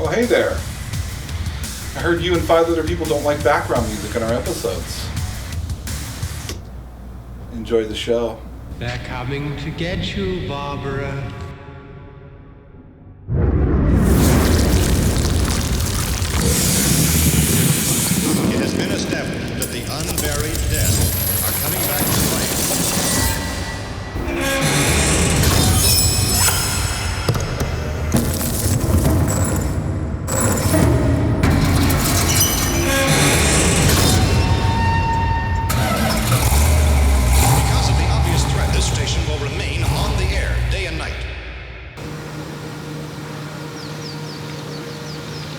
Well, hey there. I heard you and 5 other people don't like background music in our episodes. Enjoy the show. They're coming to get you, Barbara. It has been established that the unburied dead are coming back to life. Because of the obvious threat, this station will remain on the air day and night.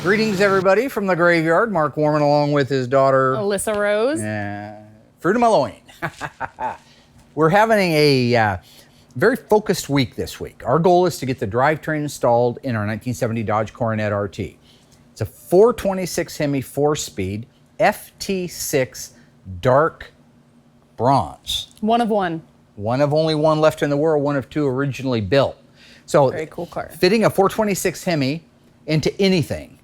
Greetings, everybody, from the graveyard. Mark Warman, along with his daughter, Alyssa Rose. Fruit of my loin. We're having a very focused week this week. Our goal is to get the drivetrain installed in our 1970 Dodge Coronet RT. It's a 426 Hemi 4-speed FT6 dark bronze. One of one. One of only one left in the world, one of 2 originally built. So Very cool car. Fitting a 426 Hemi into anything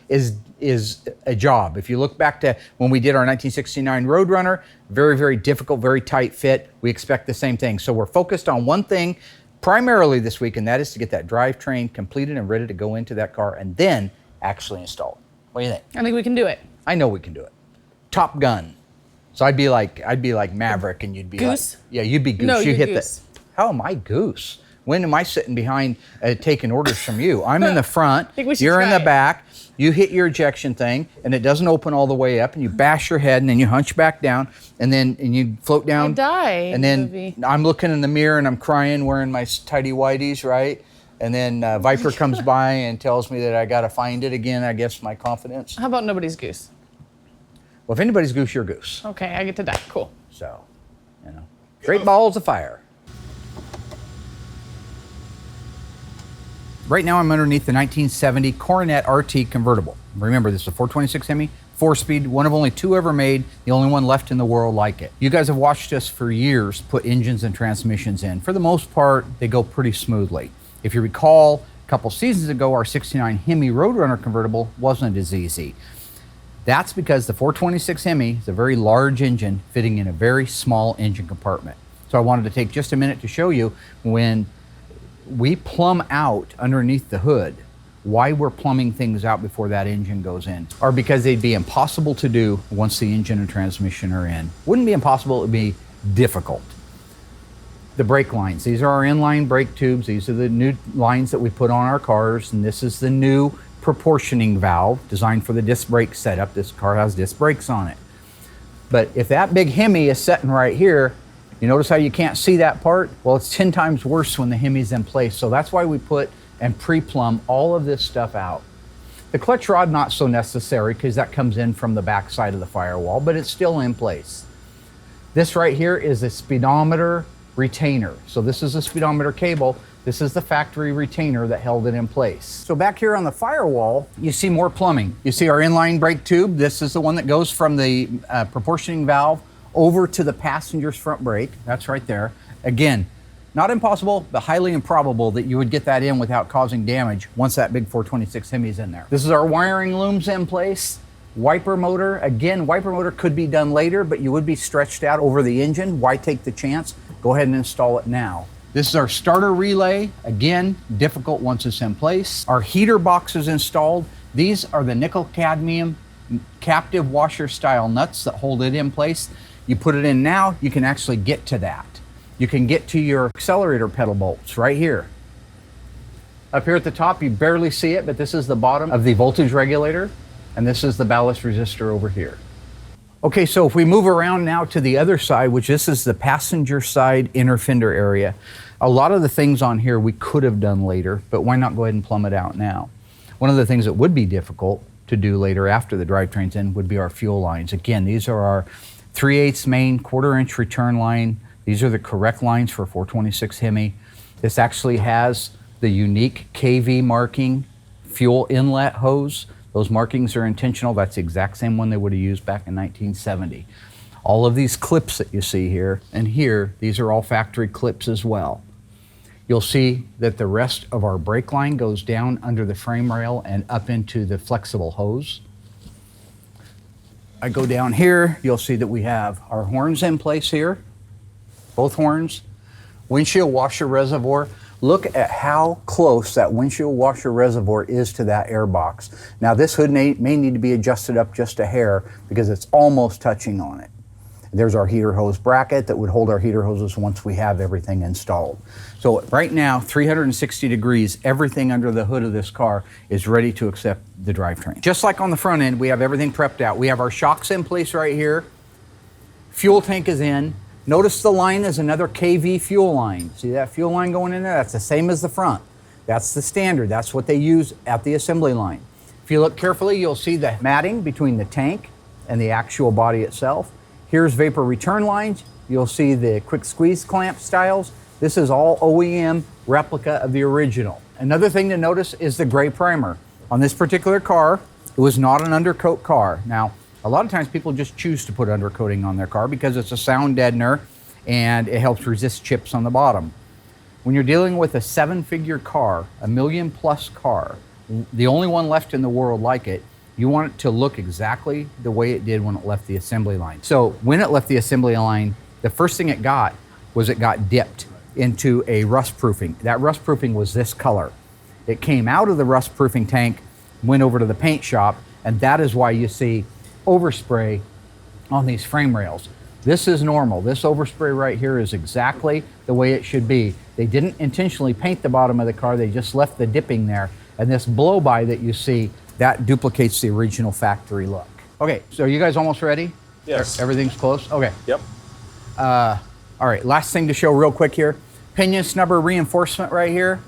is a job. If you look back to when we did our 1969 Roadrunner, very, very difficult, very tight fit. We expect the same thing. So we're focused on one thing primarily this week, and that is to get that drivetrain completed and ready to go into that car and then actually install it. What do you think? I think we can do it. I know we can do it. Top Gun. So I'd be like Maverick, and you'd be Goose? like, yeah, you'd be Goose. No, you you're hit Goose. How am I Goose? When am I sitting behind taking orders from you? I'm in the front, think we should you're in try the it. back, you hit your ejection thing, and it doesn't open all the way up, and you bash your head, and then you hunch back down, and you float down. I die in And the then movie. I'm looking in the mirror, and I'm crying, wearing my tidy whities, right? And then Viper comes by and tells me that I got to find it again, I guess, my confidence. How about nobody's goose? Well, if anybody's Goose, you're Goose. Okay, I get to die. Cool. So, great balls of fire. Right now I'm underneath the 1970 Coronet RT convertible. Remember, this is a 426 Hemi, 4-speed, one of only 2 ever made, the only one left in the world like it. You guys have watched us for years put engines and transmissions in. For the most part, they go pretty smoothly. If you recall, a couple seasons ago, our 69 Hemi Roadrunner convertible wasn't as easy. That's because the 426 Hemi is a very large engine fitting in a very small engine compartment. So I wanted to take just a minute to show you when we plumb out underneath the hood, why we're plumbing things out before that engine goes in, or because they'd be impossible to do once the engine and transmission are in. Wouldn't be impossible, it would be difficult. The brake lines, these are our inline brake tubes. These are the new lines that we put on our cars, and this is the new proportioning valve designed for the disc brake setup. This car has disc brakes on it. But if that big Hemi is sitting right here, you notice how you can't see that part? Well, it's 10 times worse when the Hemi's in place. So that's why we put and pre-plumb all of this stuff out. The clutch rod, not so necessary because that comes in from the back side of the firewall, but it's still in place. This right here is a speedometer retainer. So this is a speedometer cable. This is the factory retainer that held it in place. So back here on the firewall, you see more plumbing. You see our inline brake tube. This is the one that goes from the proportioning valve over to the passenger's front brake. That's right there. Again, not impossible, but highly improbable that you would get that in without causing damage once that big 426 Hemi's in there. This is our wiring looms in place. Wiper motor. Again, wiper motor could be done later, but you would be stretched out over the engine. Why take the chance? Go ahead and install it now. This is our starter relay. Again, difficult once it's in place. Our heater box is installed. These are the nickel cadmium captive washer style nuts that hold it in place. You put it in now, you can actually get to that. You can get to your accelerator pedal bolts right here. Up here at the top, you barely see it, but this is the bottom of the voltage regulator, and this is the ballast resistor over here. Okay, so if we move around now to the other side, which this is the passenger side inner fender area, a lot of the things on here we could have done later, but why not go ahead and plumb it out now? One of the things that would be difficult to do later after the drivetrain's in would be our fuel lines. Again, these are our 3/8 main, 1/4 inch return line. These are the correct lines for 426 Hemi. This actually has the unique KV marking fuel inlet hose. Those markings are intentional. That's the exact same one they would have used back in 1970. All of these clips that you see here and here, these are all factory clips as well. You'll see that the rest of our brake line goes down under the frame rail and up into the flexible hose. I go down here, you'll see that we have our horns in place here, both horns. Windshield washer reservoir. Look at how close that windshield washer reservoir is to that air box. Now this hood may need to be adjusted up just a hair because it's almost touching on it. There's our heater hose bracket that would hold our heater hoses once we have everything installed. So right now, 360 degrees, everything under the hood of this car is ready to accept the drivetrain. Just like on the front end, we have everything prepped out. We have our shocks in place right here. Fuel tank is in. Notice the line is another KV fuel line. See that fuel line going in there? That's the same as the front. That's the standard. That's what they use at the assembly line. If you look carefully, you'll see the matting between the tank and the actual body itself. Here's vapor return lines. You'll see the quick squeeze clamp styles. This is all OEM replica of the original. Another thing to notice is the gray primer. On this particular car, it was not an undercoat car. Now, a lot of times people just choose to put undercoating on their car because it's a sound deadener and it helps resist chips on the bottom. When you're dealing with a 7-figure car, a $1 million+ car, the only one left in the world like it, you want it to look exactly the way it did when it left the assembly line. So when it left the assembly line, the first thing it got dipped into a rust proofing. That rust proofing was this color. It came out of the rust proofing tank, went over to the paint shop, and that is why you see overspray on these frame rails. This is normal. This overspray right here is exactly the way it should be. They didn't intentionally paint the bottom of the car, they just left the dipping there. And this blow-by that you see, that duplicates the original factory look. Okay, so are you guys almost ready? Yes. Everything's close? Okay. Yep. All right, last thing to show real quick here. Pinion snubber reinforcement right here.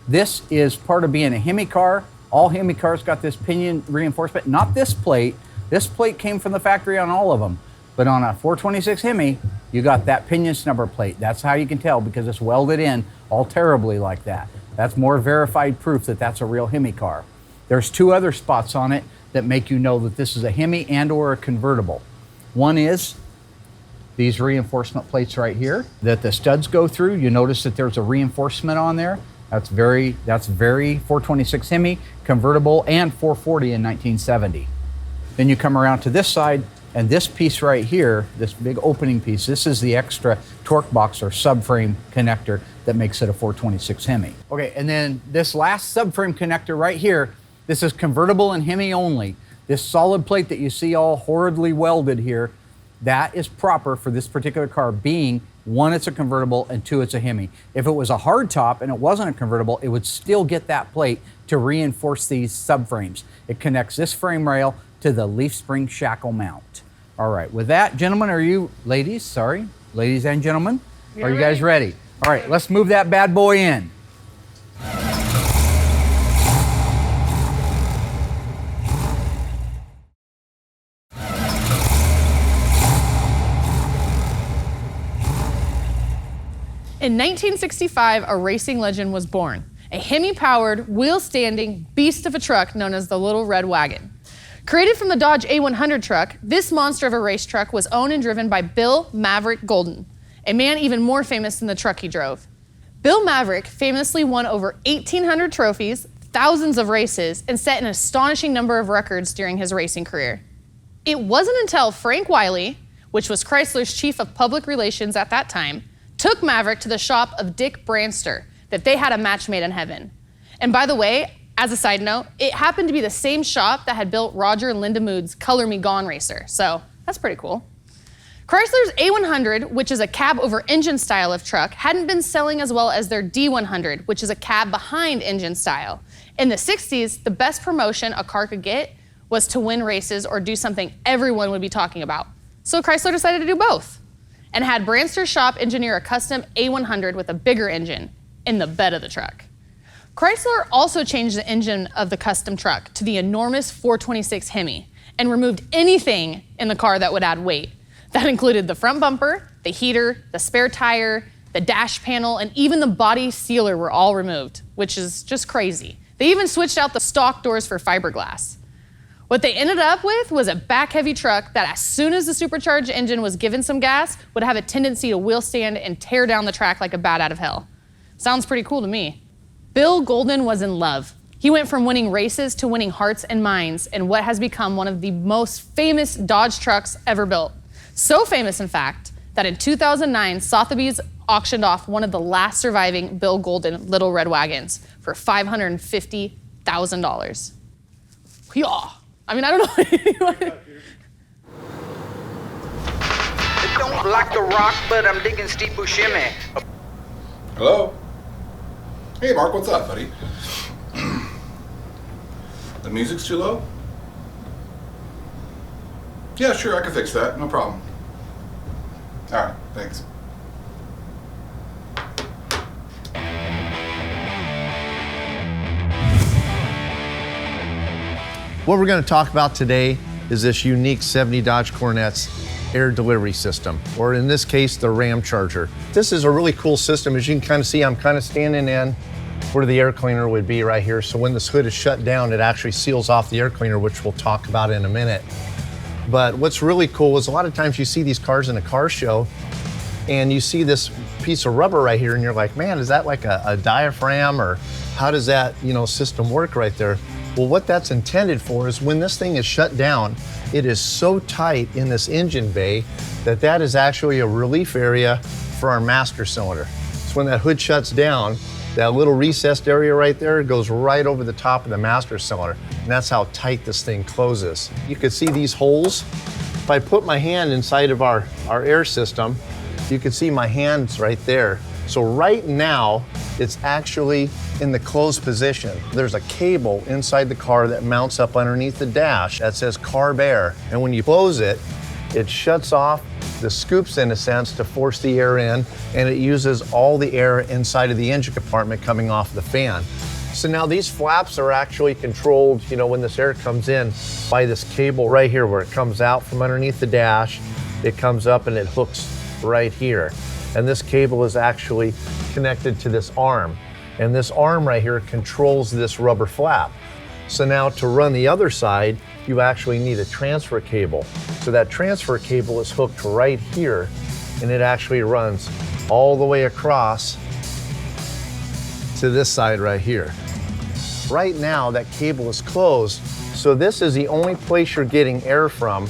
This is part of being a Hemi car. All Hemi cars got this pinion reinforcement, not this plate. This plate came from the factory on all of them. But on a 426 Hemi, you got that pinion snubber plate. That's how you can tell because it's welded in all terribly like that. That's more verified proof that that's a real Hemi car. There's 2 other spots on it that make you know that this is a Hemi and or a convertible. One is these reinforcement plates right here that the studs go through. You notice that there's a reinforcement on there. That's very 426 Hemi, convertible, and 440 in 1970. Then you come around to this side, and this piece right here, this big opening piece, this is the extra torque box or subframe connector that makes it a 426 Hemi. Okay, and then this last subframe connector right here, this is convertible and Hemi only. This solid plate that you see all horridly welded here, that is proper for this particular car, being 1, it's a convertible, and 2, it's a Hemi. If it was a hard top and it wasn't a convertible, it would still get that plate to reinforce these subframes. It connects this frame rail to the leaf spring shackle mount. All right, with that, gentlemen, ladies and gentlemen, are you guys ready? All right, let's move that bad boy in. In 1965, a racing legend was born. A Hemi-powered, wheel-standing beast of a truck known as the Little Red Wagon. Created from the Dodge A100 truck, this monster of a race truck was owned and driven by Bill Maverick Golden, a man even more famous than the truck he drove. Bill Maverick famously won over 1,800 trophies, thousands of races, and set an astonishing number of records during his racing career. It wasn't until Frank Wiley, which was Chrysler's chief of public relations at that time, took Maverick to the shop of Dick Branster that they had a match made in heaven. And by the way, as a side note, it happened to be the same shop that had built Roger and Linda Mood's Color Me Gone racer, so that's pretty cool. Chrysler's A100, which is a cab over engine style of truck, hadn't been selling as well as their D100, which is a cab behind engine style. In the 60s, the best promotion a car could get was to win races or do something everyone would be talking about. So Chrysler decided to do both and had Branster's shop engineer a custom A100 with a bigger engine in the bed of the truck. Chrysler also changed the engine of the custom truck to the enormous 426 Hemi and removed anything in the car that would add weight. That included the front bumper, the heater, the spare tire, the dash panel, and even the body sealer were all removed, which is just crazy. They even switched out the stock doors for fiberglass. What they ended up with was a back-heavy truck that as soon as the supercharged engine was given some gas, would have a tendency to wheel stand and tear down the track like a bat out of hell. Sounds pretty cool to me. Bill Golden was in love. He went from winning races to winning hearts and minds in what has become one of the most famous Dodge trucks ever built. So famous, in fact, that in 2009, Sotheby's auctioned off one of the last surviving Bill Golden Little Red Wagons for $550,000. Yeah. I mean, I don't know. I don't like the rock, but I'm digging Steve Buscemi. Hello? Hey, Mark, what's up, buddy? The music's too low? Yeah, sure, I can fix that. No problem. All right, thanks. What we're going to talk about today is this unique 70 Dodge Coronet's air delivery system, or in this case, the Ramcharger. This is a really cool system. As you can kind of see, I'm kind of standing in where the air cleaner would be right here. So when this hood is shut down, it actually seals off the air cleaner, which we'll talk about in a minute. But what's really cool is a lot of times you see these cars in a car show and you see this piece of rubber right here and you're like, man, is that like a diaphragm, or how does that, system work right there? Well, what that's intended for is when this thing is shut down, it is so tight in this engine bay that that is actually a relief area for our master cylinder. So when that hood shuts down, that little recessed area right there goes right over the top of the master cylinder. And that's how tight this thing closes. You can see these holes. If I put my hand inside of our air system, you can see my hands right there. So right now, it's actually in the closed position. There's a cable inside the car that mounts up underneath the dash that says carb air. And when you close it, it shuts off the scoops, in a sense, to force the air in, and it uses all the air inside of the engine compartment coming off the fan. So now these flaps are actually controlled, when this air comes in, by this cable right here where it comes out from underneath the dash. It comes up and it hooks right here. And this cable is actually connected to this arm. And this arm right here controls this rubber flap. So now to run the other side, you actually need a transfer cable. So that transfer cable is hooked right here, and it actually runs all the way across to this side right here. Right now, that cable is closed, so this is the only place you're getting air from.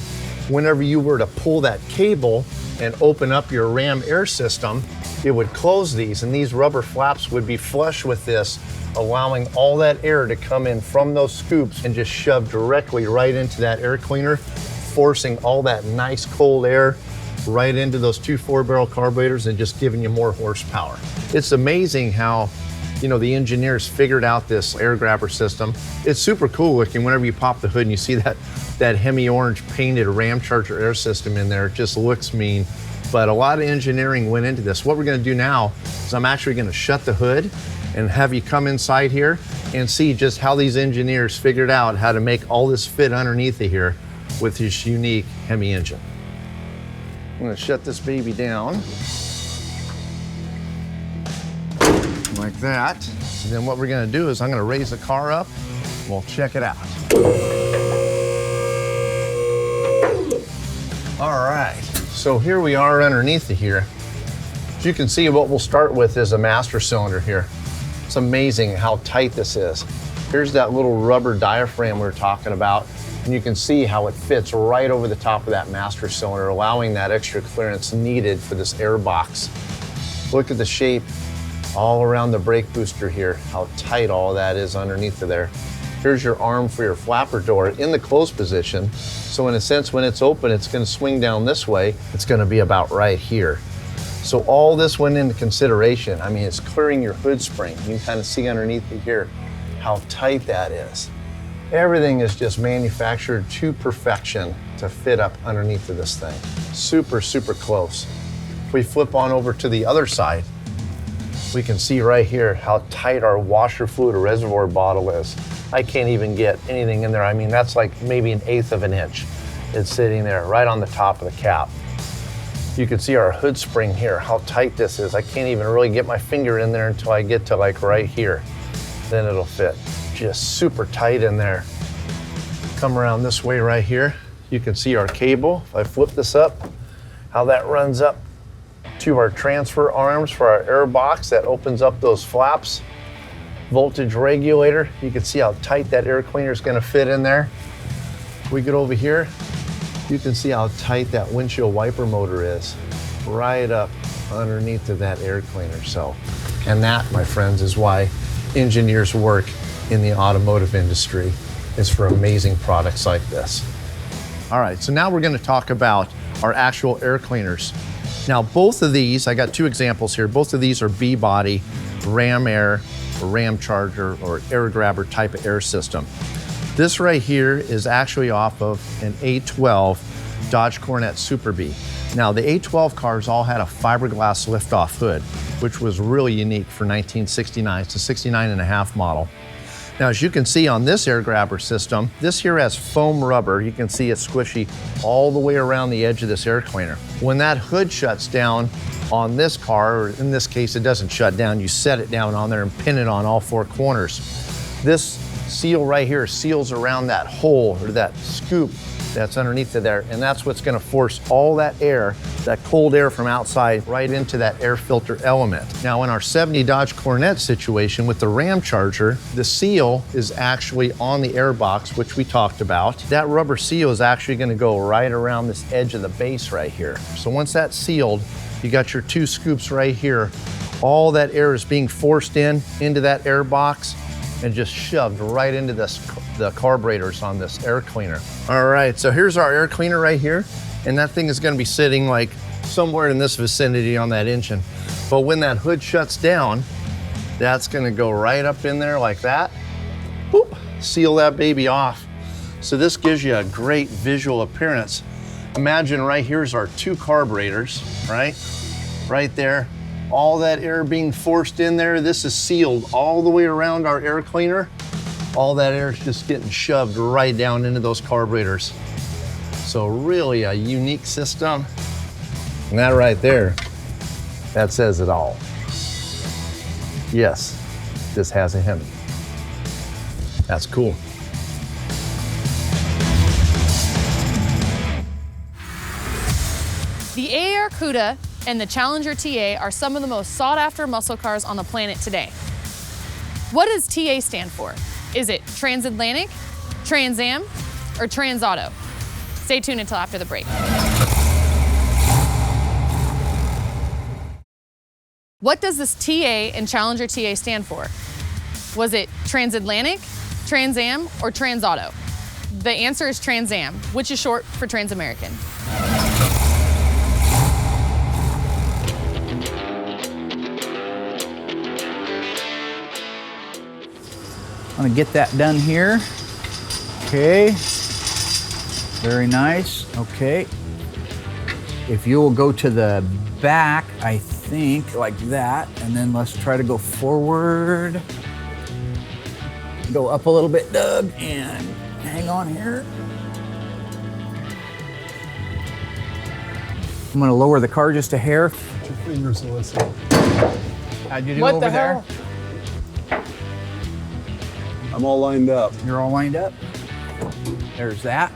Whenever you were to pull that cable and open up your Ram air system, it would close these, and these rubber flaps would be flush with this, allowing all that air to come in from those scoops and just shove directly right into that air cleaner, forcing all that nice cold air right into those two 4-barrel carburetors and just giving you more horsepower. It's amazing how, the engineers figured out this air grabber system. It's super cool looking. Whenever you pop the hood and you see that Hemi orange painted Ramcharger air system in there, it just looks mean. But a lot of engineering went into this. What we're going to do now is I'm actually going to shut the hood and have you come inside here and see just how these engineers figured out how to make all this fit underneath of here with this unique Hemi engine. I'm going to shut this baby down like that. And then what we're going to do is I'm going to raise the car up. We'll check it out. All right, so here we are underneath of here. As you can see, what we'll start with is a master cylinder here. It's amazing how tight this is. Here's that little rubber diaphragm we were talking about, and you can see how it fits right over the top of that master cylinder, allowing that extra clearance needed for this air box. Look at the shape all around the brake booster here, how tight all that is underneath of there. Here's your arm for your flapper door in the closed position. So in a sense, when it's open, it's going to swing down this way. It's going to be about right here. So all this went into consideration. I mean, it's clearing your hood spring. You can kind of see underneath it here how tight that is. Everything is just manufactured to perfection to fit up underneath of this thing. Super, super close. If we flip on over to the other side, we can see right here how tight our washer fluid reservoir bottle is. I can't even get anything in there. I mean, that's like maybe 1/8 of an inch. It's sitting there right on the top of the cap. You can see our hood spring here, how tight this is. I can't even really get my finger in there until I get to like right here. Then it'll fit. Just super tight in there. Come around this way right here. You can see our cable. If I flip this up, how that runs up got you our transfer arms for our air box that opens up those flaps. Voltage regulator. You can see how tight that air cleaner is going to fit in there. We get over here, you can see how tight that windshield wiper motor is right up underneath of that air cleaner. So, and that, my friends, is why engineers work in the automotive industry, is for amazing products like this. All right, so now we're going to talk about our actual air cleaners. Now, both of these, I got two examples here. Both of these are B-body, Ram Air, or Ramcharger, or air grabber type of air system. This right here is actually off of an A12 Dodge Coronet Super B. Now, the A12 cars all had a fiberglass liftoff hood, which was really unique for 1969. It's a 69.5 model. Now, as you can see on this air grabber system, this here has foam rubber. You can see it's squishy all the way around the edge of this air cleaner. When that hood shuts down on this car, or in this case, it doesn't shut down, you set it down on there and pin it on all four corners. This seal right here seals around that hole or that scoop that's underneath of there, and that's what's going to force all that air, that cold air from outside, right into that air filter element. Now, in our 70 Dodge Coronet situation with the Ramcharger, the seal is actually on the air box, which we talked about. That rubber seal is actually going to go right around this edge of the base right here. So once that's sealed, you got your two scoops right here. All that air is being forced into that air box and just shoved right into the carburetors on this air cleaner. All right, so here's our air cleaner right here, and that thing is gonna be sitting like somewhere in this vicinity on that engine. But when that hood shuts down, that's gonna go right up in there like that. Boop, seal that baby off. So this gives you a great visual appearance. Imagine right here's our two carburetors, right? Right there. All that air being forced in there. This is sealed all the way around our air cleaner. All that air is just getting shoved right down into those carburetors. So really a unique system. And that right there, that says it all. Yes, this has a Hemi. That's cool. The AAR CUDA and the Challenger TA are some of the most sought-after muscle cars on the planet today. What does TA stand for? Is it Transatlantic, Trans Am, or Trans Auto? Stay tuned until after the break. What does this TA and Challenger TA stand for? Was it Transatlantic, Trans Am, or Trans Auto? The answer is Trans Am, which is short for Trans American. I'm gonna get that done here. Okay, very nice, okay. If you will go to the back, I think, like that, and then let's try to go forward. Go up a little bit, Doug, and hang on here. I'm gonna lower the car just a hair. Put your fingers, Alyssa. How'd you do What over the there? hell? I'm all lined up. You're all lined up. There's that.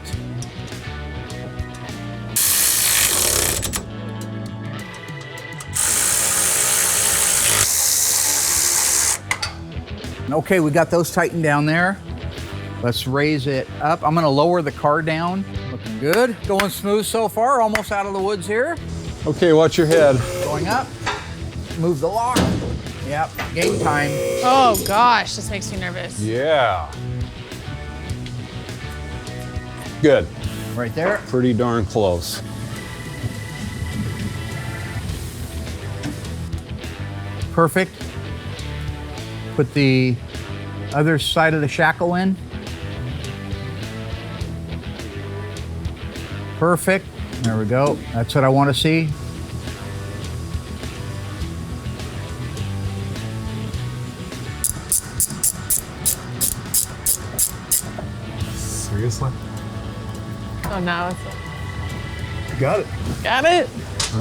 Okay, we got those tightened down there. Let's raise it up. I'm gonna lower the car down. Looking good. Going smooth so far, almost out of the woods here. Okay, watch your head. Going up. Move the lock. Yep, game time. Oh gosh, this makes me nervous. Yeah. Good. Right there. Pretty darn close. Perfect. Put the other side of the shackle in. Perfect. There we go. That's what I want to see. Seriously? Oh no, it's Got it. got it.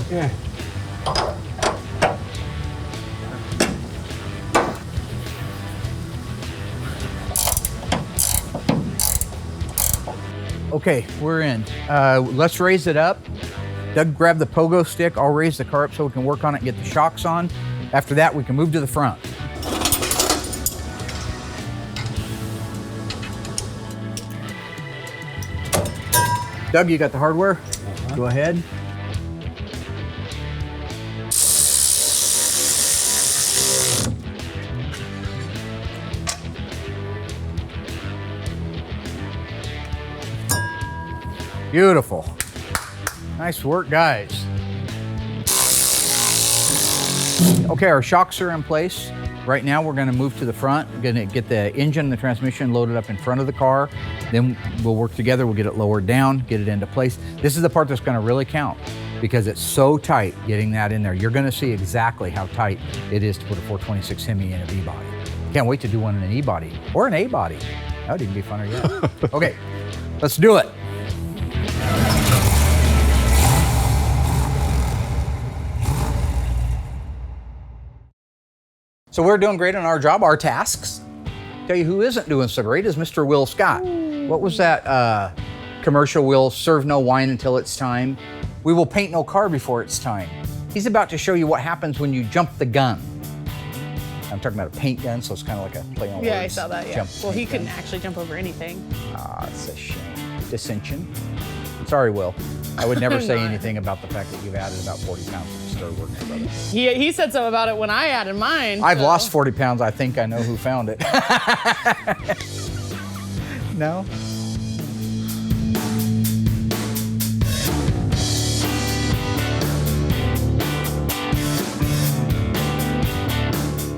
Okay. Okay, we're in. Let's raise it up. Doug, grab the pogo stick. I'll raise the car up so we can work on it and get the shocks on. After that, we can move to the front. Doug, you got the hardware? Go ahead. Beautiful. Nice work, guys. Okay, our shocks are in place. Right now, we're gonna move to the front. We're gonna get the engine and the transmission loaded up in front of the car. Then we'll work together, we'll get it lowered down, get it into place. This is the part that's gonna really count because it's so tight getting that in there. You're gonna see exactly how tight it is to put a 426 Hemi in a V-body. Can't wait to do one in an E-body or an A-body. That would even be funner yet. Okay, let's do it. So we're doing great on our job, our tasks. Tell you who isn't doing so great is Mr. Will Scott. What was that commercial, Will? Serve no wine until it's time. We will paint no car before it's time. He's about to show you what happens when you jump the gun. I'm talking about a paint gun, so it's kind of like a play on words. Yeah, I saw that, yeah. Jump Well, he paint couldn't gun. actually jump over anything. Ah, it's a shame. Dissension. Sorry, Will. I would never say No. anything about the fact that you've added about 40 pounds to the stir work, brother. He said something about it when I added mine. I've so. lost 40 pounds. I think I know who found it. No?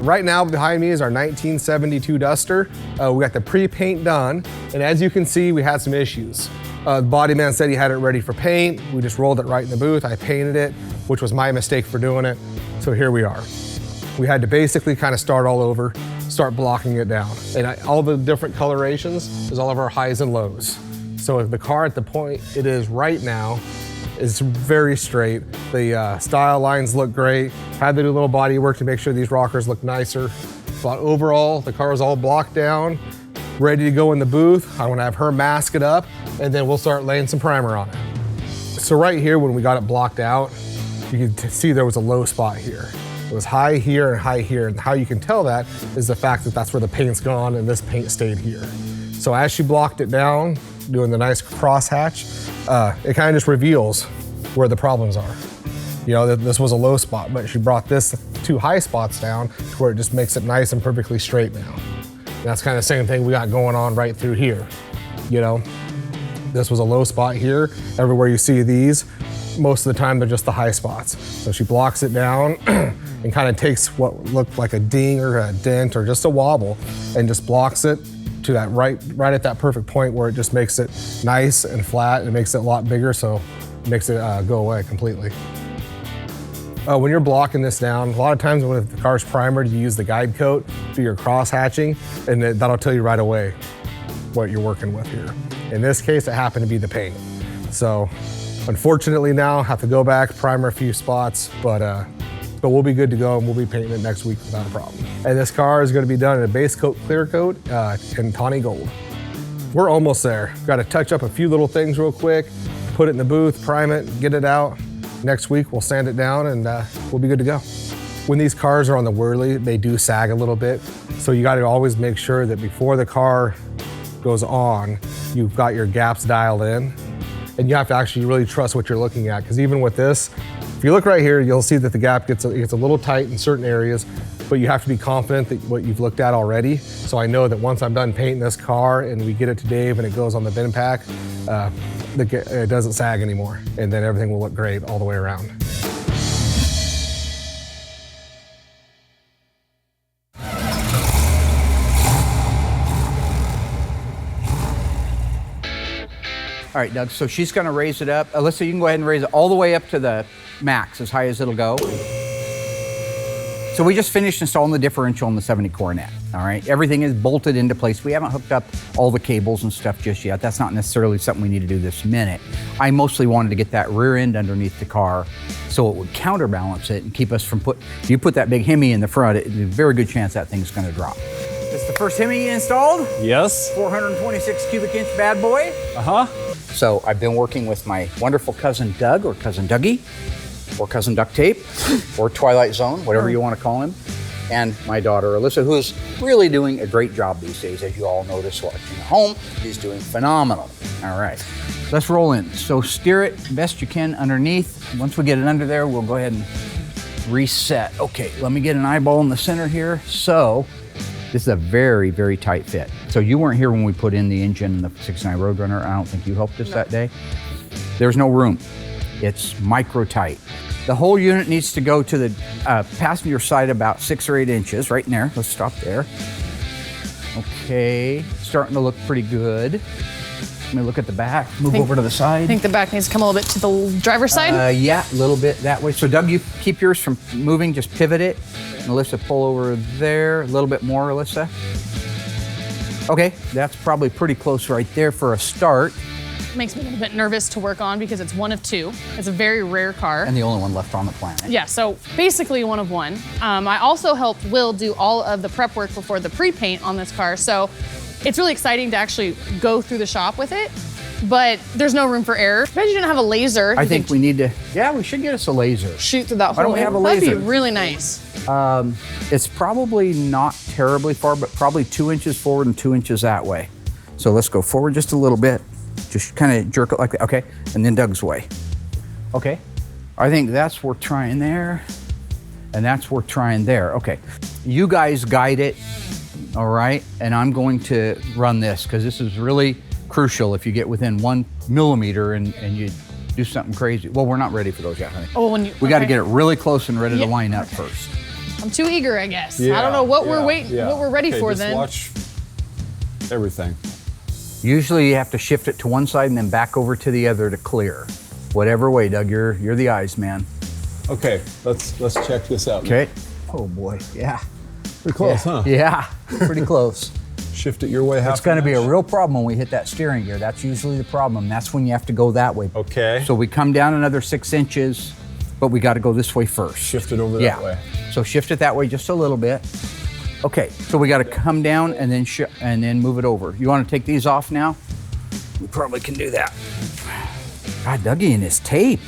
Right now behind me is our 1972 Duster. We got the pre-paint done, and as you can see, we had some issues. The body man said he had it ready for paint. We just rolled it right in the booth. I painted it, which was my mistake for doing it. So here we are. We had to basically kind of start all over, start blocking it down. And all the different colorations is all of our highs and lows. So the car at the point it is right now is very straight. The style lines look great. Had to do a little body work to make sure these rockers look nicer. But overall, the car is all blocked down, ready to go in the booth. I want to have her mask it up, and then we'll start laying some primer on it. So right here, when we got it blocked out, you can see there was a low spot here. It was high here and high here, and how you can tell that is the fact that that's where the paint's gone and this paint stayed here. So as she blocked it down, doing the nice crosshatch, it kind of just reveals where the problems are. You know, this was a low spot, but she brought this 2 high spots down to where it just makes it nice and perfectly straight now. And that's kind of the same thing we got going on right through here. You know, this was a low spot here. Everywhere you see these, most of the time they're just the high spots. So she blocks it down and kind of takes what looked like a ding or a dent or just a wobble and just blocks it to that right at that perfect point where it just makes it nice and flat and makes it a lot bigger, so it makes it go away completely. When you're blocking this down, a lot of times when the car's primered, you use the guide coat for your cross hatching, and that'll tell you right away what you're working with here. In this case, it happened to be the paint. So unfortunately now, have to go back, primer a few spots, but we'll be good to go and we'll be painting it next week without a problem. And this car is gonna be done in a base coat, clear coat, in tawny gold. We're almost there. Got to touch up a few little things real quick, put it in the booth, prime it, get it out. Next week, we'll sand it down and we'll be good to go. When these cars are on the whirly, they do sag a little bit. So you got to always make sure that before the car goes on, you've got your gaps dialed in. And you have to actually really trust what you're looking at. Because even with this, if you look right here, you'll see that the gap gets a little tight in certain areas, but you have to be confident that what you've looked at already. So I know that once I'm done painting this car and we get it to Dave and it goes on the bin pack, it doesn't sag anymore. And then everything will look great all the way around. All right, Doug, so she's gonna raise it up. Alyssa, you can go ahead and raise it all the way up to the max, as high as it'll go. So we just finished installing the differential in the 70 Coronet, all right? Everything is bolted into place. We haven't hooked up all the cables and stuff just yet. That's not necessarily something we need to do this minute. I mostly wanted to get that rear end underneath the car so it would counterbalance it and keep us from if you put that big Hemi in the front, there's a very good chance that thing's gonna drop. It's the first Hemi installed? Yes. 426 cubic inch bad boy. Uh-huh. So I've been working with my wonderful cousin Doug, or cousin Dougie, or cousin Duct Tape, or Twilight Zone, whatever you want to call him, and my daughter Alyssa, who is really doing a great job these days, as you all notice watching at home. She's doing phenomenal. All right, let's roll in. So steer it best you can underneath. Once we get it under there, we'll go ahead and reset. Okay, let me get an eyeball in the center here. So this is a very, very tight fit. So you weren't here when we put in the engine in the 69 Roadrunner. I don't think you helped us that day. There's no room. It's micro tight. The whole unit needs to go to the passenger side about 6 or 8 inches, right in there. Let's stop there. Okay, starting to look pretty good. Let me look at the back, move over to the side. I think the back needs to come a little bit to the driver's side. Yeah, a little bit that way. So Doug, you keep yours from moving, just pivot it. And Alyssa, pull over there, a little bit more, Alyssa. Okay, that's probably pretty close right there for a start. Makes me a little bit nervous to work on because it's one of 2. It's a very rare car. And the only one left on the planet. Yeah, so basically one of 1. I also helped Will do all of the prep work before the pre-paint on this car. So it's really exciting to actually go through the shop with it, but there's no room for error. I bet you didn't have a laser. I think we need to, yeah, we should get us a laser. Shoot through that hole. Why don't we have a That'd laser? be really nice. It's probably not terribly far, but probably 2 inches forward and 2 inches that way. So let's go forward just a little bit. Just kind of jerk it like that, okay? And then Doug's way. Okay. I think that's worth trying there. And that's worth trying there. Okay. You guys guide it, all right? And I'm going to run this because this is really crucial if you get within 1 millimeter and you do something crazy. Well, we're not ready for those yet, honey. Oh, when you, We got to get it really close and ready to line up okay. first. I'm too eager, I guess. Yeah, I don't know what we're yeah, waiting, yeah. what we're ready for just then. Watch everything. Usually you have to shift it to one side and then back over to the other to clear. Whatever way, Doug, you're the eyes man. Okay, let's check this out. Okay. Oh boy, yeah. Pretty close, huh? Yeah, pretty close. Shift it your way half. It's going to be a real problem when we hit that steering gear. That's usually the problem. That's when you have to go that way. Okay. So we come down another 6 inches, but we got to go this way first. Shift it over that way. So shift it that way just a little bit. Okay, so we got to come down and then move it over. You want to take these off now? We probably can do that. God, Dougie and his tape.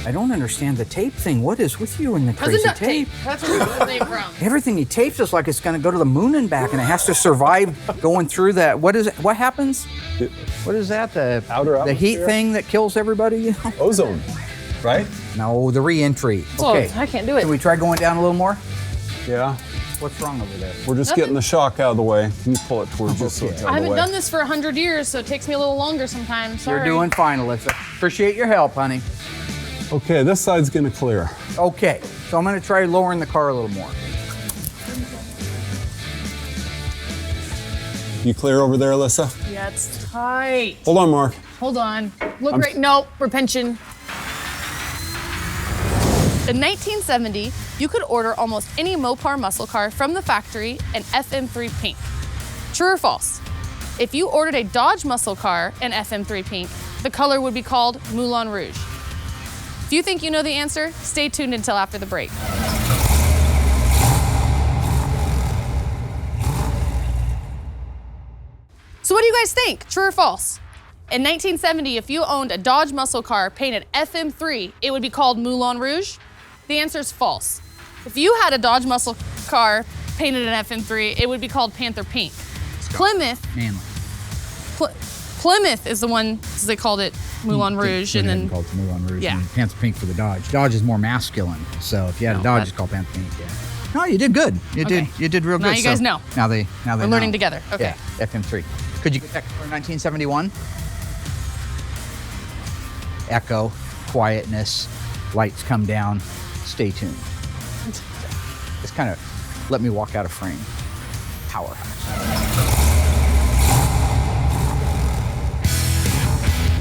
I don't understand the tape thing. What is with you and the crazy Duct tape? That's where we get the name from. Everything he tapes is like it's going to go to the moon and back, and it has to survive going through that. What is it? What happens? What is that? The heat atmosphere? thing that kills everybody? You know? Ozone, right? No, the re-entry. Okay, I can't do it. Can we try going down a little more? Yeah. What's wrong over there? We're just getting the shock out of the way. Can you pull it towards you so it's out I of the haven't way? done this for 100 years, so it takes me a little longer sometimes. Sorry. You're doing fine, Alyssa. Appreciate your help, honey. Okay, this side's gonna clear. Okay, so I'm going to try lowering the car a little more. You clear over there, Alyssa? Yeah, it's tight. Hold on, Mark. Hold on. Look right. Nope, repension. In 1970, you could order almost any Mopar muscle car from the factory in FM3 pink. True or false? If you ordered a Dodge muscle car in FM3 pink, the color would be called Moulin Rouge. If you think you know the answer, stay tuned until after the break. So what do you guys think? True or false? In 1970, if you owned a Dodge muscle car painted FM3, it would be called Moulin Rouge? The answer is false. If you had a Dodge muscle car painted in FM3, it would be called Panther Pink. Plymouth, Manly. Plymouth is the one, they called it Moulin Rouge, and then called it Moulin Rouge. Yeah. And Panther Pink for the Dodge. Dodge is more masculine, so if you had a No, Dodge, but- it's called Panther Pink. Yeah. No, you did good. You did real good. Now you guys know. Now they We're learning know. together. Okay. Yeah, FM3. Could you get that for 1971? Echo, quietness, lights come down. Stay tuned. Just kind of let me walk out of frame. Powerhouse.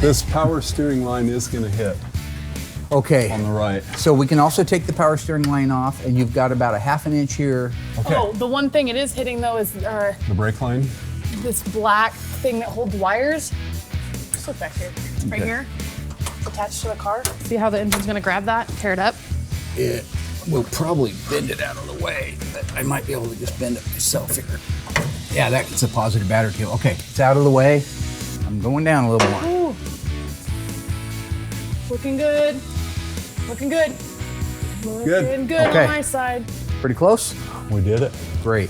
This power steering line is gonna hit Okay. on the right. So we can also take the power steering line off, and you've got about a half an inch here. Okay. Oh, the one thing it is hitting though is The brake line. this black thing that holds wires. Just look back here. Right here. It's attached to the car. See how the engine's gonna grab that, tear it up? It will probably bend it out of the way, but I might be able to just bend it myself here. Yeah, that's a positive battery kill. Okay, it's out of the way. I'm going down a little more. Ooh. Looking good. Looking good. Looking good Okay. on my side. Pretty close? We did it. Great.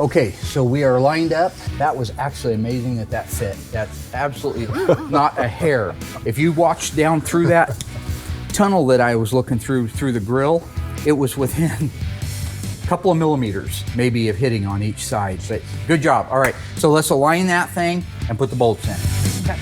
Okay, so we are lined up. That was actually amazing that fit. That's absolutely not a hair. If you watched down through that tunnel that I was looking through the grill, it was within a couple of millimeters maybe of hitting on each side. But good job. All right, so let's align that thing and put the bolts in. Okay.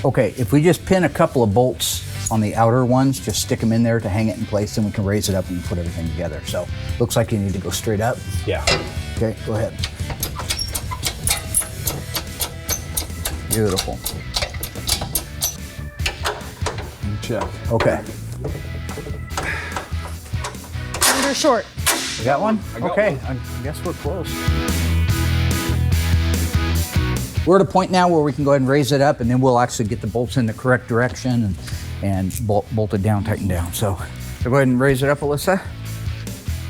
Okay, if we just pin a couple of bolts on the outer ones, just stick them in there to hang it in place, and we can raise it up and put everything together. So, looks like you need to go straight up. Yeah. Okay, go ahead. Beautiful. Check. Okay. Under short. You got one? Okay, I guess we're close. We're at a point now where we can go ahead and raise it up, and then we'll actually get the bolts in the correct direction and bolt it down, tighten down. So go ahead and raise it up, Alyssa.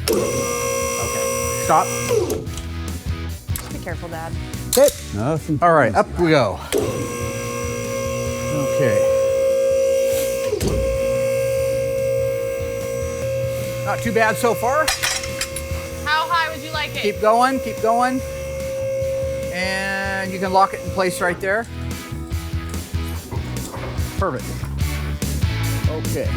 Okay, stop. Be careful, Dad. Okay. Nothing. All right, up we go. Okay. Not too bad so far. How high would you like it? Keep going, keep going. And you can lock it in place right there. Perfect. Okay.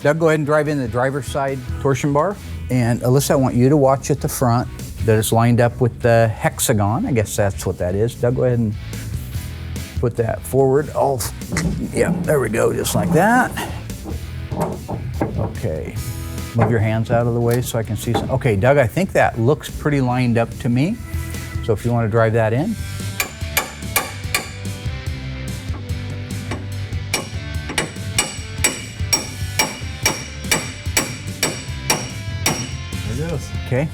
Doug, go ahead and drive in the driver's side torsion bar. And Alyssa, I want you to watch at the front that it's lined up with the hexagon. I guess that's what that is. Doug, go ahead and put that forward. Oh, yeah, there we go, just like that. Okay, move your hands out of the way so I can see some. Okay, Doug, I think that looks pretty lined up to me. So if you want to drive that in. Okay,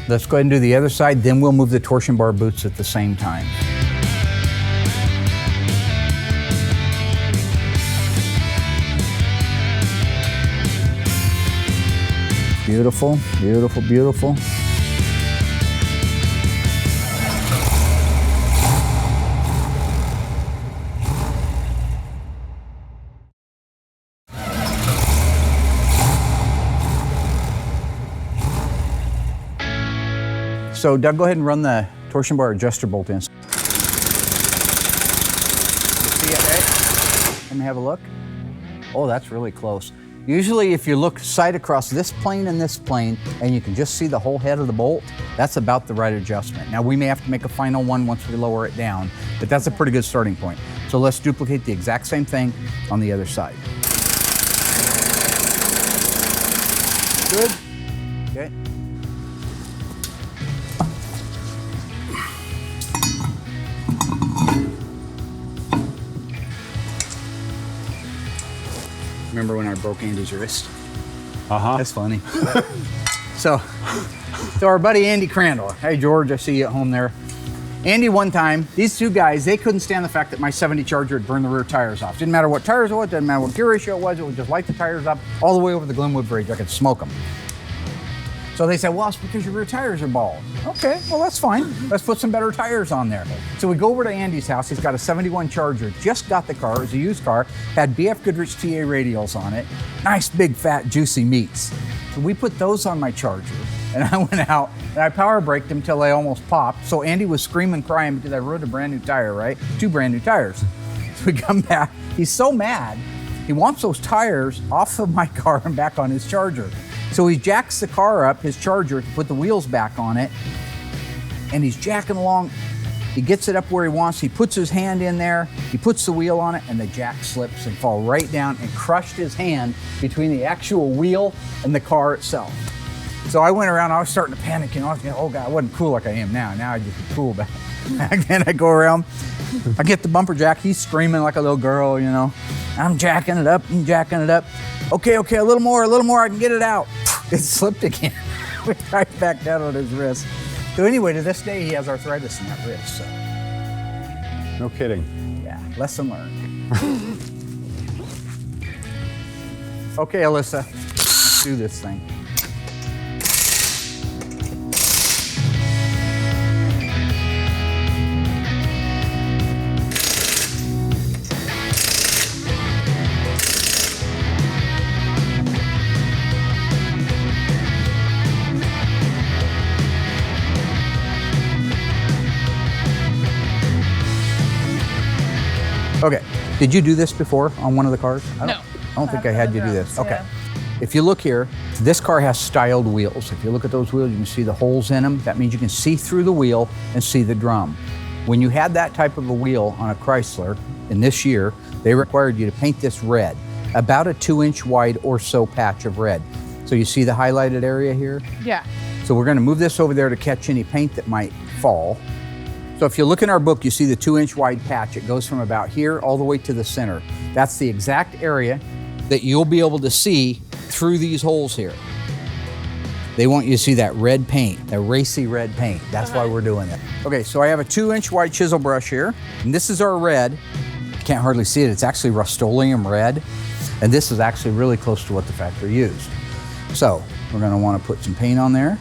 let's go ahead and do the other side, then we'll move the torsion bar boots at the same time. Beautiful, beautiful, beautiful. So Doug, go ahead and run the torsion bar adjuster bolt in. See it, right? Let me have a look. Oh, that's really close. Usually if you look side across this plane and this plane, and you can just see the whole head of the bolt, that's about the right adjustment. Now we may have to make a final one once we lower it down, but that's a pretty good starting point. So let's duplicate the exact same thing on the other side. Good. Okay. Remember when I broke Andy's wrist? Uh-huh. That's funny. So our buddy Andy Crandall. Hey, George, I see you at home there. Andy, one time, these two guys, they couldn't stand the fact that my 70 Charger had burned the rear tires off. Didn't matter what tires it was, didn't matter what gear ratio it would just light the tires up all the way over the Glenwood Bridge. I could smoke them. So they said, well, it's because your rear tires are bald. Okay, well, that's fine. Let's put some better tires on there. So we go over to Andy's house. He's got a 71 Charger, just got the car. It was a used car, had BF Goodrich TA radials on it. Nice, big, fat, juicy meats. So we put those on my Charger, and I went out, and I power braked them till they almost popped. So Andy was screaming, crying because I ruined a brand new tire, right? 2 brand new tires. So we come back. He's so mad. He wants those tires off of my car and back on his Charger. So he jacks the car up, his Charger, to put the wheels back on it. and he's jacking along. He gets it up where he wants. He puts his hand in there. He puts the wheel on it, and the jack slips and falls right down and crushed his hand between the actual wheel and the car itself. So I went around. I was starting to panic. I was thinking, oh God, I wasn't cool like I am now. Now I just be cool back then. I go around. I get the bumper jack. He's screaming like a little girl. I'm jacking it up. I'm jacking it up. Okay, a little more. I can get it out. It slipped again. Right back down on his wrist. So anyway, to this day, he has arthritis in that wrist. So. No kidding. Yeah, lesson learned. Okay, Alyssa, let's do this thing. Okay, did you do this before on one of the cars? No. I don't think I had you do this. Okay. Yeah. If you look here, this car has styled wheels. If you look at those wheels, you can see the holes in them. That means you can see through the wheel and see the drum. When you had that type of a wheel on a Chrysler in this year, they required you to paint this red, about a 2-inch wide or so patch of red. So you see the highlighted area here? Yeah. So we're gonna move this over there to catch any paint that might fall. So if you look in our book, you see the 2-inch wide patch. It goes from about here all the way to the center. That's the exact area that you'll be able to see through these holes here. They want you to see that red paint, that racy red paint. That's why we're doing it. Okay, so I have a 2-inch wide chisel brush here, and this is our red. You can't hardly see it. It's actually Rust-Oleum red, and this is actually really close to what the factory used. So we're gonna wanna put some paint on there,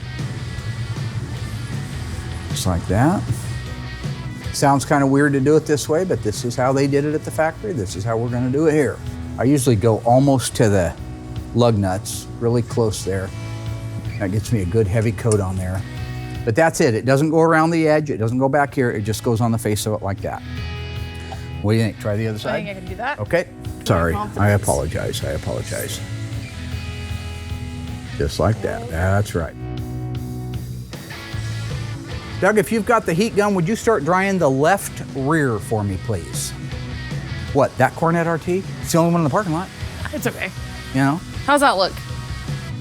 just like that. Sounds kind of weird to do it this way, but this is how they did it at the factory. This is how we're gonna do it here. I usually go almost to the lug nuts, really close there. That gets me a good heavy coat on there. But that's it. It doesn't go around the edge. It doesn't go back here. It just goes on the face of it like that. What do you think? Try the other side? I think I can do that. Okay. Sorry. Confidence. I apologize. Just like that. That's right. Doug, if you've got the heat gun, would you start drying the left rear for me, please? What, that Cornet RT? It's the only one in the parking lot. It's okay. You know? How's that look?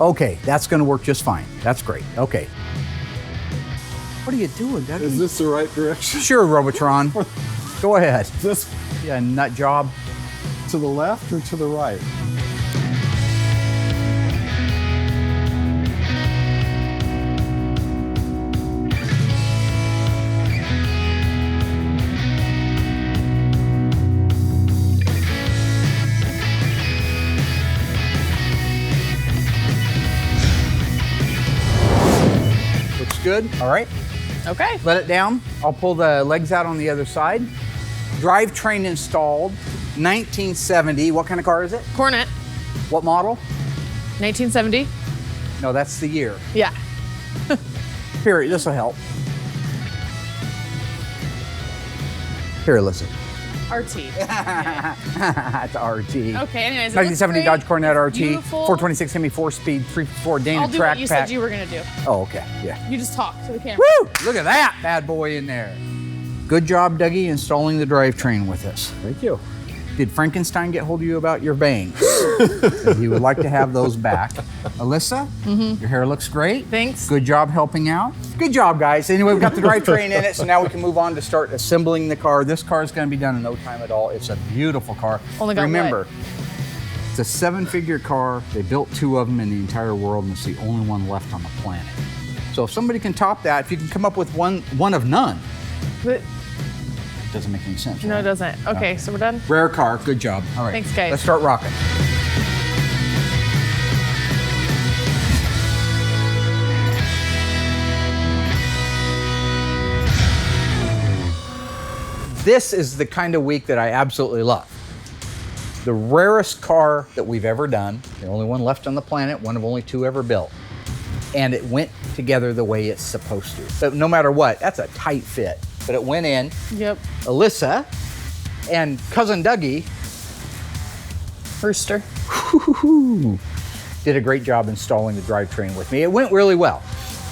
Okay, that's gonna work just fine. That's great, okay. What are you doing, Doug? Is this the right direction? Sure, Robotron. Go ahead. This Yeah, nut job. to the left or to the right? Looks good, all right. Okay. Let it down. I'll pull the legs out on the other side. Drivetrain installed, 1970. What kind of car is it? Cornet, What model? 1970. No, that's the year. Yeah. Here, this will help. Here, listen. RT. It's a RT. Okay, anyways. 1970 Dodge Cornet RT, Beautiful. 426 Hemi 4-speed, 354 Dana I'll do track what you pack. said you were gonna do. Oh, okay, yeah. You just talk to the camera. Woo! Look at that bad boy in there. Good job, Dougie, installing the drivetrain with us. Thank you. Did Frankenstein get hold of you about your bangs? He would like to have those back. Alyssa, your hair looks great. Thanks. Good job helping out. Good job, guys. Anyway, we've got the drivetrain in it, so now we can move on to start assembling the car. This car is going to be done in no time at all. It's a beautiful car. Only got Remember, it's a 7-figure car. They built 2 of them in the entire world, and it's the only one left on the planet. So if somebody can top that, if you can come up with one of none, But, doesn't make any sense. no, right? it doesn't. Okay, so we're done. Rare car. Good job. All right. Thanks, guys. Let's start rocking. This is the kind of week that I absolutely love. The rarest car that we've ever done, the only one left on the planet, one of only 2 ever built. And it went together the way it's supposed to. But no matter what, that's a tight fit. But it went in. Yep. Alyssa and cousin Dougie Rooster. did a great job installing the drivetrain with me. It went really well.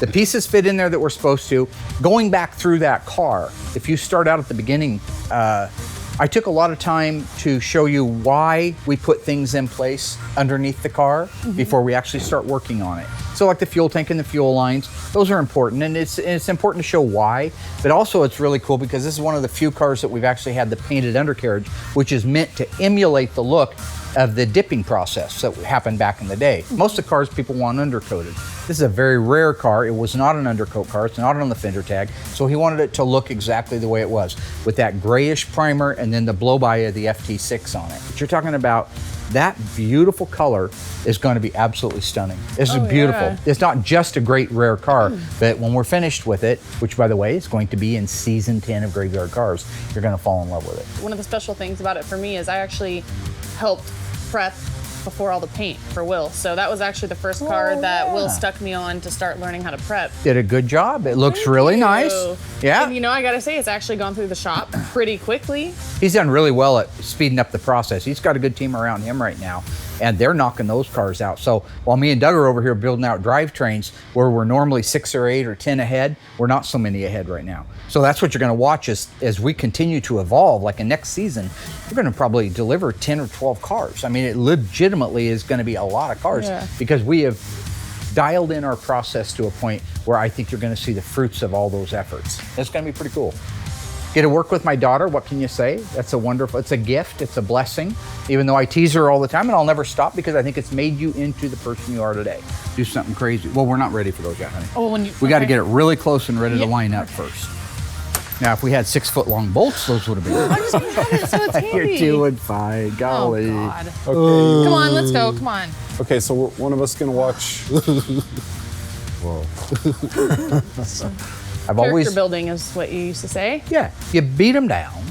The pieces fit in there that we're supposed to. Going back through that car, if you start out at the beginning, I took a lot of time to show you why we put things in place underneath the car before we actually start working on it. So like the fuel tank and the fuel lines, those are important, and it's important to show why, but also it's really cool because this is one of the few cars that we've actually had the painted undercarriage, which is meant to emulate the look of the dipping process that happened back in the day. Most of the cars people want undercoated. This is a very rare car. It was not an undercoat car. It's not on the fender tag. So he wanted it to look exactly the way it was, with that grayish primer and then the blow-by of the FT6 on it. But you're talking about that beautiful color is going to be absolutely stunning. This is beautiful. Yeah. It's not just a great rare car, but when we're finished with it, which by the way is going to be in season 10 of Graveyard Cars, you're going to fall in love with it. One of the special things about it for me is I actually helped prep before all the paint for Will. So that was actually the first car that Will stuck me on to start learning how to prep. Did a good job. It looks really nice. Yeah. And you know, I gotta say, it's actually gone through the shop pretty quickly. He's done really well at speeding up the process. He's got a good team around him right now, and they're knocking those cars out. So while me and Doug are over here building out drivetrains where we're normally 6 or 8 or 10 ahead, we're not so many ahead right now. So that's what you're going to watch as we continue to evolve. Like in next season, we're going to probably deliver 10 or 12 cars. I mean, it legitimately is going to be a lot of cars because we have dialed in our process to a point where I think you're going to see the fruits of all those efforts. It's going to be pretty cool. Get to work with my daughter, what can you say? That's a wonderful, it's a gift, it's a blessing. Even though I tease her all the time, and I'll never stop because I think it's made you into the person you are today. Do something crazy. Well, we're not ready for those yet, honey. Oh, we got to get it really close and ready to line up first. Now, if we had 6-foot-long bolts, those would have been. I'm just gonna have it so it's handy. You're doing fine, golly. Oh, God. Okay. Come on, let's go, come on. Okay, so one of us can watch. Whoa. I've always Character building is what you used to say. Yeah, you beat them down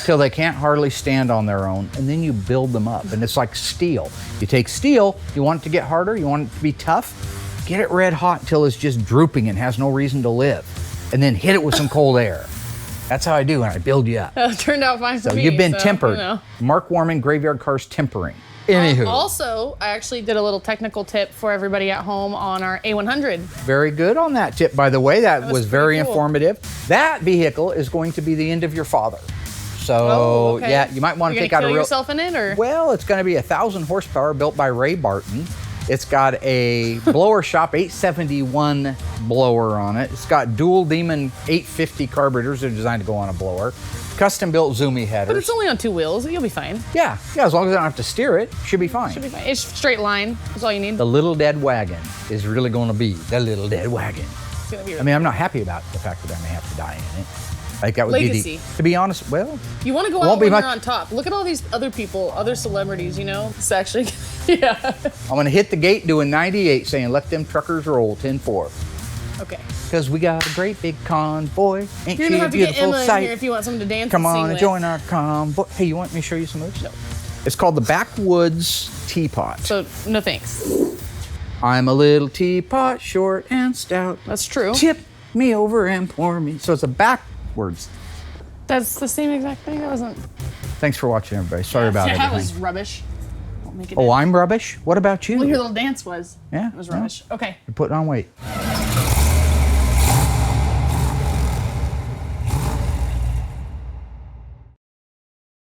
till they can't hardly stand on their own, and then you build them up. And it's like steel. You take steel, you want it to get harder, you want it to be tough, get it red hot until it's just drooping and has no reason to live. And then hit it with some cold air. That's how I do, and I build you up. It turned out fine for So me. you've been tempered. You know. Mark Warman, Graveyard Cars Tempering. Anywho. Also, I actually did a little technical tip for everybody at home on our A100. Very good on that tip, by the way. That was very cool. informative. That vehicle is going to be the end of your father. So, okay. yeah, you might want to take out a kill real... yourself in it, or? Well, it's going to be 1,000 horsepower built by Ray Barton. It's got a blower shop 871 blower on it. It's got dual Demon 850 carburetors that are designed to go on a blower. Custom built Zoomy headers. But it's only on 2 wheels. You'll be fine. Yeah, as long as I don't have to steer it, should be fine. Should be fine. It's straight line. That's all you need. The little dead wagon is really going to be the little dead wagon. It's gonna be I mean, I'm not happy about the fact that I may have to die in it. Like that would Legacy. be the, to be honest, well, you want to go won't out be when much- you're on top. Look at all these other people, other celebrities, you know? It's actually, yeah. I'm going to hit the gate doing 98 saying, let them truckers roll 10-4. Okay. Because we got a great big convoy. Ain't You're she gonna a have to get beautiful Emma in sight? here if you want someone to dance Come and sing on and with. join our convoy. Hey, you want me to show you some moves? No. It's called the Backwoods Teapot. So, no thanks. I'm a little teapot, short and stout. That's true. Tip me over and pour me. So it's a backwards. That's the same exact thing. That wasn't. Thanks for watching, everybody. Sorry about That was everything. rubbish. Don't make it. Oh, I'm rubbish? What about you? Well, your little dance was. Yeah, It was well, rubbish. Okay. You're putting on weight.